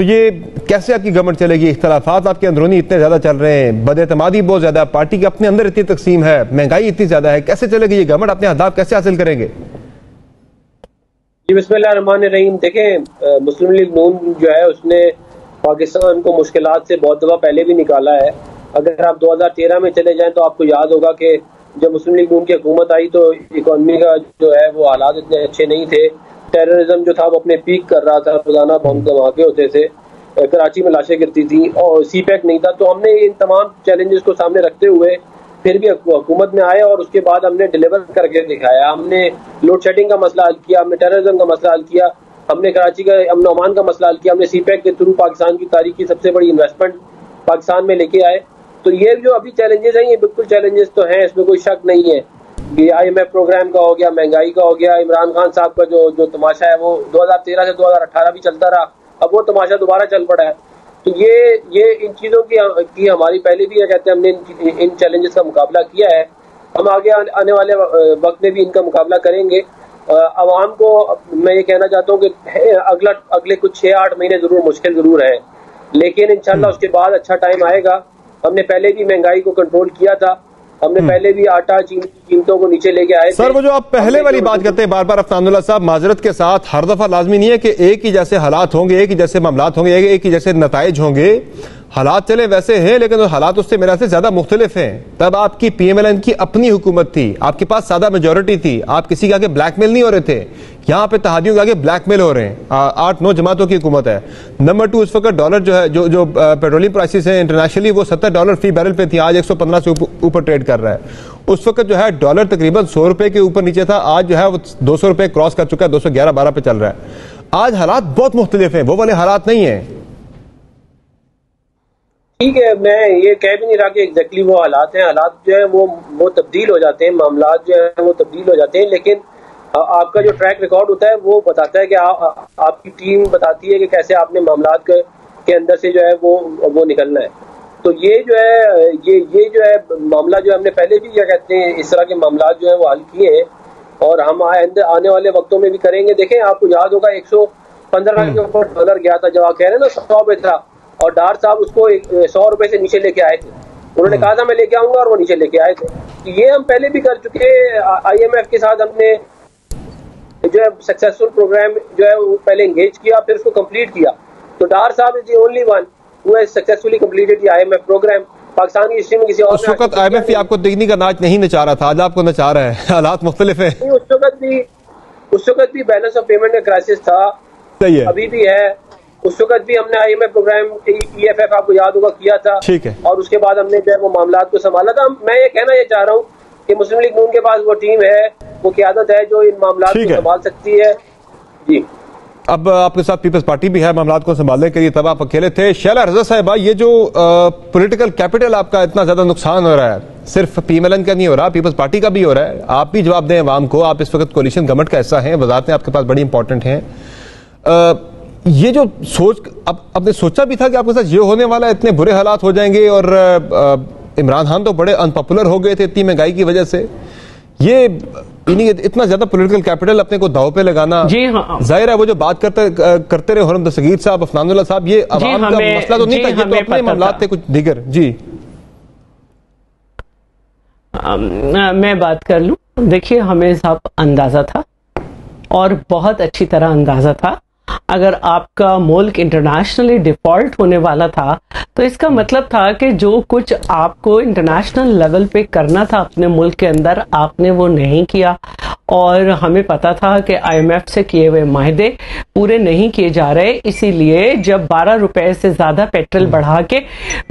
تو یہ کیسے آپ کی گورنمنٹ چلے گی؟ اختلافات آپ کے اندرونی اتنے زیادہ چل رہے ہیں، بد اعتمادی بہت زیادہ، پارٹی کے اپنے اندر اتنی تقسیم ہے، مہنگائی اتنی زیادہ ہے، کیسے چلے گی یہ گورنمنٹ؟ اپنے اہداف کیسے حاصل کریں گے؟ جی بسم اللہ الرحمن الرحیم. دیکھیں مسلم لیگ نون جو ہے اس نے پاکستان کو مشکلات سے بہت دفعہ پہلے بھی نکالا ہے. اگر آپ 2013 میں چلے جائیں تو آپ کو یاد ہوگا کہ جب مسلم لیگ نون کی حکومت آئی تو اکانومی کا جو ہے وہ حالات اتنے اچھے نہیں تھے. ٹیررزم جو تھا وہ اپنے پیک کر رہا تھا، روزانہ بم دھماکے ہوتے تھے، کراچی میں لاشیں گرتی تھیں اور سی پیک نہیں تھا. تو ہم نے ان تمام چیلنجز کو سامنے رکھتے ہوئے پھر بھی حکومت میں آئے اور اس کے بعد ہم نے ڈیلیور کر کے دکھایا. ہم نے لوڈ شیڈنگ کا مسئلہ حل کیا، ہم نے ٹیررزم کا مسئلہ حل کیا، ہم نے کراچی کا امن و امان کا مسئلہ حل کیا، ہم نے سی پیک کے تھرو پاکستان کی تاریخ کی سب سے بڑی انویسٹمنٹ پاکستان میں لے کے آئے. تو یہ جو ابھی چیلنجز ہیں یہ بالکل چیلنجز تو ہیں، اس میں کوئی شک نہیں ہے. یہ IMF پروگرام کا ہو گیا، مہنگائی کا ہو گیا، عمران خان صاحب کا جو تماشا ہے وہ 2013 سے 2018 بھی چلتا رہا، اب وہ تماشا دوبارہ چل پڑا ہے. تو یہ ان چیزوں کی ہماری پہلے بھی کہتے ہیں ہم نے ان چیلنجز کا مقابلہ کیا ہے. ہم آگے آنے والے وقت میں بھی ان کا مقابلہ کریں گے. عوام کو میں یہ کہنا چاہتا ہوں کہ اگلے کچھ 6-8 مہینے ضرور مشکل ضرور ہیں، لیکن انشاءاللہ اس کے بعد اچھا ٹائم آئے گا. ہم نے پہلے بھی مہنگائی کو کنٹرول کیا تھا، ہم نے پہلے بھی آٹا چینی کی قیمتوں کو نیچے لے کے آئے. سر وہ جو آپ پہلے والی بات کرتے ہیں بار بار افنان اللہ صاحب، معذرت کے ساتھ، ہر دفعہ لازمی نہیں ہے کہ ایک ہی جیسے حالات ہوں گے، ایک ہی جیسے معاملات ہوں گے، ایک ہی جیسے نتائج ہوں گے. حالات چلے ویسے ہیں لیکن حالات اس سے میرا سے زیادہ مختلف ہیں. تب آپ کی PMLN کی اپنی حکومت تھی، آپ کے پاس سادہ میجورٹی تھی، آپ کسی کے آگے بلیک میل نہیں ہو رہے تھے. یہاں پہ اتحادیوں کے آگے بلیک میل ہو رہے ہیں. 8-9 جماعتوں کی حکومت ہے. نمبر 2 اس وقت ڈالر جو ہے جو پیٹرولیم پرائسز ہیں انٹرنیشنلی وہ $70 فی بیرل پہ تھی، آج 115 سے اوپر ٹریڈ کر رہا ہے. اس وقت جو ہے ڈالر تقریباً $100 کے اوپر نیچے تھا، آج جو ہے وہ $200 کراس کر چکا ہے، 211-12 پہ چل رہا ہے. آج حالات بہت مختلف ہیں، وہ والے حالات نہیں ہیں. ٹھیک ہے، میں یہ کہہ بھی نہیں رہا کہ ایگزیکٹلی وہ حالات ہیں. حالات جو ہے وہ تبدیل ہو جاتے ہیں، معاملات جو ہے وہ تبدیل ہو جاتے ہیں، لیکن آپ کا جو ٹریک ریکارڈ ہوتا ہے وہ بتاتا ہے کہ آپ کی ٹیم بتاتی ہے کہ کیسے آپ نے معاملات کے اندر سے جو ہے وہ نکلنا ہے. تو یہ جو ہے معاملہ جو ہم نے پہلے بھی کیا کہتے ہیں اس طرح کے معاملات جو ہیں وہ حل کیے ہیں اور ہم آنے والے وقتوں میں بھی کریں گے. دیکھیں آپ کو یاد ہوگا 115 کے اوپر ڈالر گیا تھا جب آپ کہہ رہے ہیں نا 100 پہ تھا، اور ڈار صاحب اس کو $100 سے نیچے لے کے آئے تھے. انہوں نے کہا تھا میں لے کے آؤں گا اور وہ نیچے لے کے آئے تھے. یہ ہم پہلے بھی کر چکے. IMF کے ساتھ ہم نے جو ہے سکسیسفل پروگرام جو ہے وہ پہلے انگیج کیا، پھر اس کو کمپلیٹ کیا. تو ڈار صاحب is the only one who has successfully completed the IMF programme. Pakistan کی ہسٹری میں کسی اور اس وقت IMF بھی آپ کو دیکھنے کا ناچ نہیں نچا رہا تھا، آج آپ کو نچا رہا ہے. حالات مختلف ہیں. اس وقت بھی بیلنس آف پیمنٹ کا کرائسس تھا، صحیح ہے، ابھی بھی ہے. اس وقت بھی ہم نے IMF پروگرام EFF آپ کو یاد ہوگا کیا تھا، ٹھیک ہے، اور اس کے بعد ہم نے جو ہے وہ معاملات کو سنبھالا تھا. میں یہ کہنا یہ چاہ رہا ہوں کہ مسلم لیگ نون کے پاس وہ ٹیم ہے، وہ قیادت ہے جو ان معاملات کو سنبھال سکتی ہے. جی اب آپ کے ساتھ پیپلز پارٹی بھی ہے معاملات کو سنبھالنے کے لیے، تب آپ اکیلے تھے. شیلا رضا صاحبہ، یہ جو پولیٹیکل کیپٹل آپ کا اتنا زیادہ نقصان ہو رہا ہے، صرف PMLN کا نہیں ہو رہا، پیپلز پارٹی کا بھی ہو رہا ہے. آپ بھی جواب دیں عوام کو، آپ اس وقت کولیشن گورنمنٹ کا حصہ ہیں، وزارتیں آپ کے پاس بڑی امپورٹنٹ ہیں. یہ جو سوچ آپ نے سوچا بھی تھا کہ آپ کے ساتھ یہ ہونے والا ہے، اتنے برے حالات ہو جائیں گے؟ اور عمران خان تو بڑے انپاپولر ہو گئے تھے اتنی مہنگائی کی وجہ سے. یہ اتنا زیادہ پولیٹیکل کیپٹل اپنے کو داؤ پہ لگانا، جی ہاں ظاہر ہے وہ جو بات کرتے رہے حرم دستگیر صاحب، افنان اللہ صاحب، یہ عوام کا مسئلہ تو نہیں تھا، یہ تو اپنے معاملات تھے کچھ دیگر. جی میں بات کر لوں. دیکھیے ہمیں سب اندازہ تھا اور بہت اچھی طرح اندازہ تھا، اگر آپ کا ملک انٹرنیشنلی ڈیفالٹ ہونے والا تھا تو اس کا مطلب تھا کہ جو کچھ آپ کو انٹرنیشنل لیول پہ کرنا تھا اپنے ملک کے اندر آپ نے وہ نہیں کیا. اور ہمیں پتا تھا کہ IMF سے کیے ہوئے معاہدے پورے نہیں کیے جا رہے، اسی لیے جب 12 روپے سے زیادہ پیٹرول بڑھا کے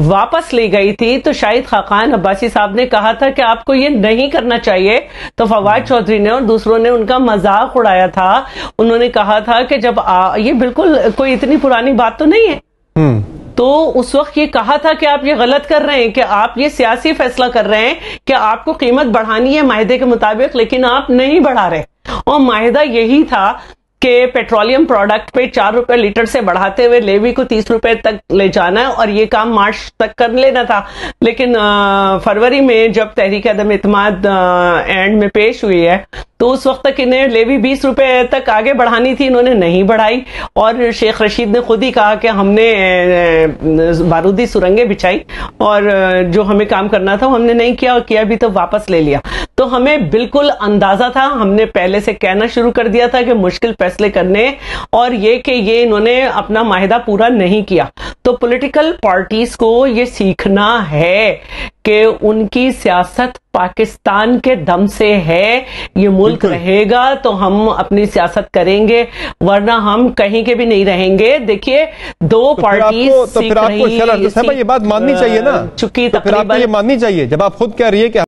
واپس لے گئی تھی تو شاہد خاقان عباسی صاحب نے کہا تھا کہ آپ کو یہ نہیں کرنا چاہیے. تو فواد چودھری نے اور دوسروں نے ان کا مذاق اڑایا تھا. انہوں نے کہا تھا کہ جب یہ بالکل کوئی اتنی پرانی بات تو نہیں ہے، تو اس وقت یہ کہا تھا کہ آپ یہ غلط کر رہے ہیں، کہ آپ یہ سیاسی فیصلہ کر رہے ہیں کہ آپ کو قیمت بڑھانی ہے معاہدے کے مطابق، لیکن آپ نہیں بڑھا رہے. اور معاہدہ یہی تھا کہ پیٹرولیم پروڈکٹ پہ 4 روپے لیٹر سے بڑھاتے ہوئے لیوی کو 30 روپے تک لے جانا ہے، اور یہ کام مارچ تک کر لینا تھا. لیکن فروری میں جب تحریک عدم اعتماد اینڈ میں پیش ہوئی ہے تو اس وقت تک انہیں لیوی 20 روپے تک آگے بڑھانی تھی، انہوں نے نہیں بڑھائی، اور شیخ رشید نے خود ہی کہا کہ ہم نے بارودی سرنگیں بچھائی اور جو ہمیں کام کرنا تھا وہ ہم نے نہیں کیا، اور کیا بھی تو واپس لے لیا. تو ہمیں بالکل اندازہ تھا، ہم نے پہلے سے کہنا شروع کر دیا تھا کہ مشکل فیصلے کرنے، اور یہ کہ یہ انہوں نے اپنا معاہدہ پورا نہیں کیا. تو پولیٹیکل پارٹیز کو یہ سیکھنا ہے کہ ان کی سیاست پاکستان کے دم سے ہے، یہ ملک رہے گا تو ہم اپنی سیاست کریں گے، ورنہ ہم کہیں کے بھی نہیں رہیں گے. دیکھیے دو پارٹیز تو پھر آپ کو یہ بات ماننی چاہیے نا، چکی تو پھر آپ کو یہ ماننی چاہیے جب آپ خود کہہ رہی ہے کہ